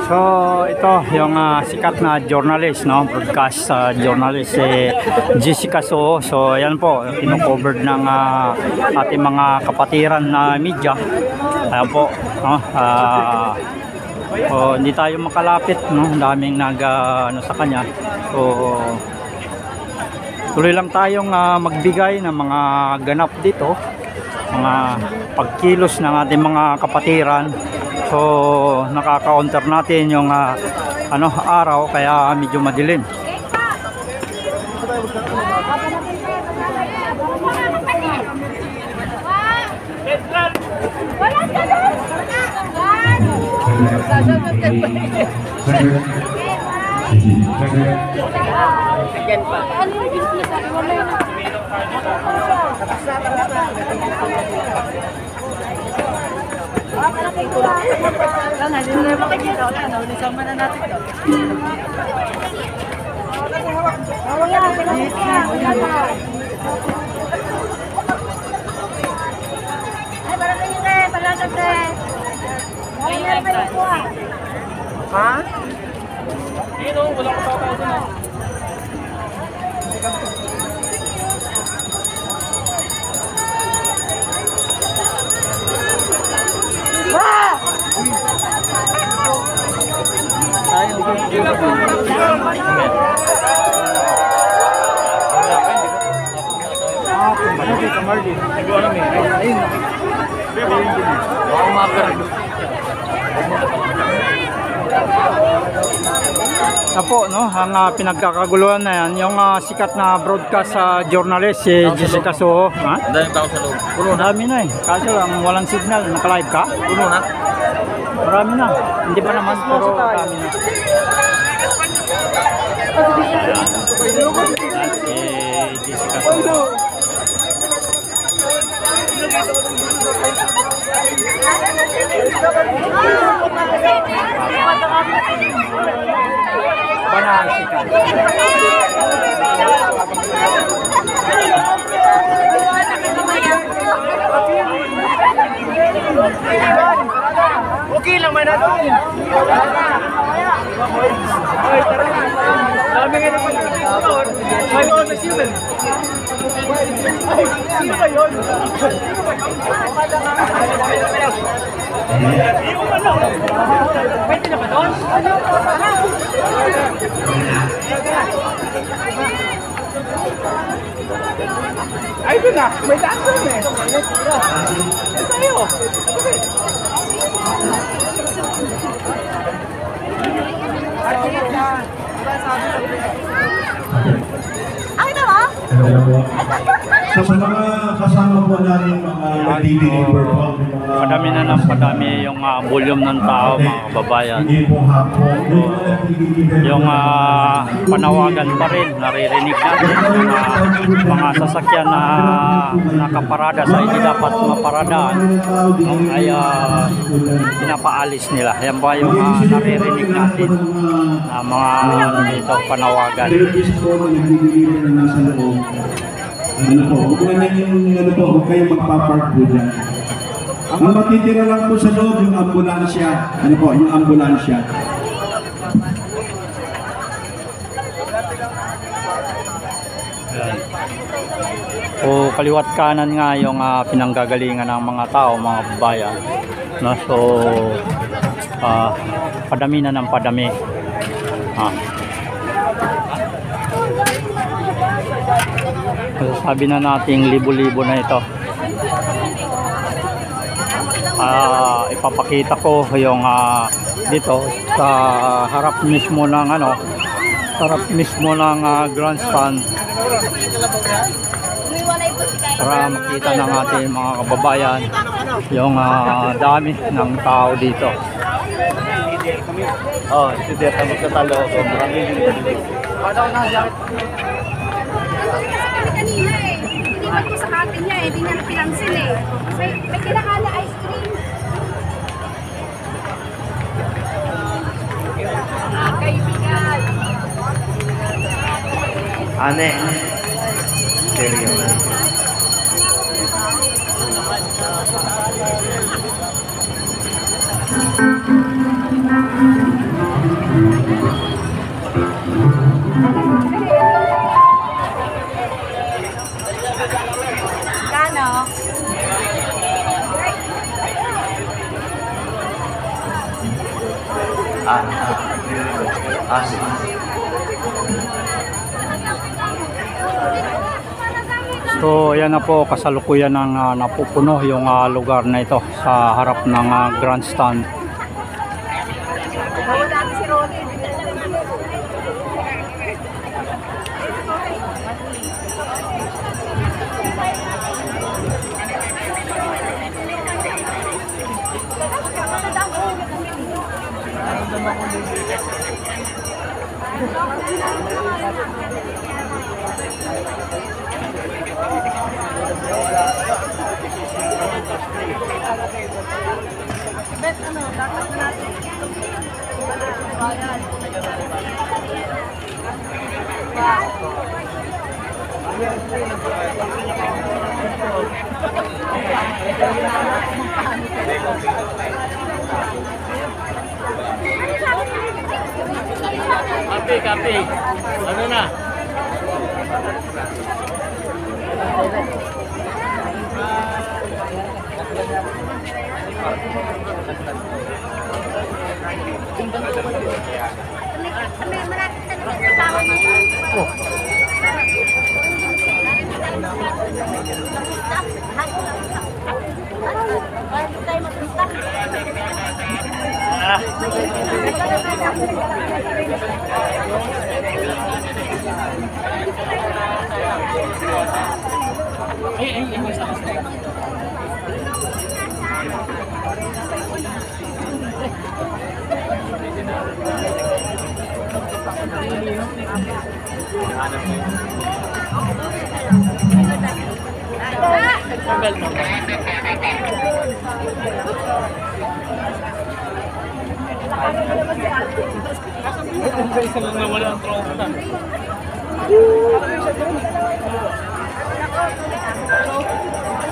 So ito yung sikat na journalist, no, broadcast journalist si Jessica Soho. So ayan po, kino-covered ng ating mga kapatiran na media. Ayan po, no, hindi tayo makalapit, no, daming ano sa kanya. So tuloy lang tayong magbigay ng mga ganap dito, mga pagkilos ng ating mga kapatiran. So nakaka-counter natin yung araw, kaya medyo madilim. Ha? Dito, wala ko tayo doon. Apo, no, ang pinagkakaguluhan na yan, yung sikat na broadcast journalist si Jessica Soho. Dahil tao sa loob. Puno na. Dami na eh. Kaso lang walang signal. Naka-live ka? Puno na. Marami na. Hindi pa naman, pero marami na. Jessica Soho. Banang sikat. Okay lang man natin. Ay, tara na. Dami nga naman yung may mga nasimen. Ano ba yun? Pwede na ba doon? Ay, doon na. May daan doon eh. Ay, tayo. Ay, ito ba? So sa mga kasama po natin mga nag-deliver po, Padami na ng padami yung volume ng tao, mga kababayan. Yung panawagan pa rin, naririnig natin yung mga sasakyan na nakaparada sa hindi dapat maparadaan, ay pinapaalis nila. Yan ba yung naririnig natin na mga dito panawagan. Ano po, huwag na yung huwag kayong magpapark po dyan. Ang matitira lang po sa loob, yung ambulansya. Ano po, yung ambulansya. O kaliwat kanan nga yung pinanggagalingan ng mga tao, mga bayan. No? So, padami na ng padami. Sabi na nating libo-libo na ito. Ipapakita ko yung dito sa harap mismo ng grandstand para makita ng ating mga kababayan yung dami ng tao dito. Oh, si Deta magkatalo ako. Kasi kami kanina eh. Hindi man po sa katin niya eh. Hindi niya pinansin eh. May kinakain na ice cream. Kaibigan. Ane. Seryo. Kano? So yan na po, kasalukuyan ng napupuno yung lugar na ito sa harap ng grandstand. Wala natin si Ronnie. Kape. Ano na?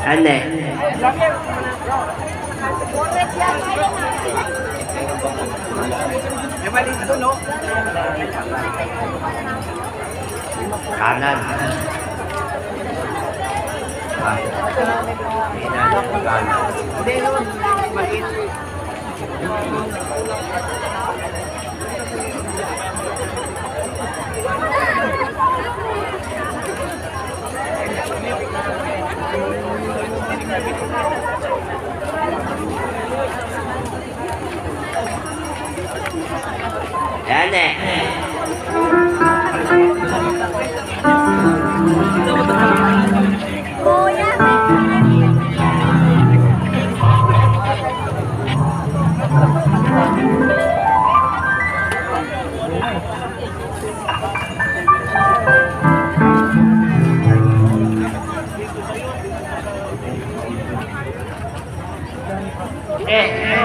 Ane. Kanan. Ane.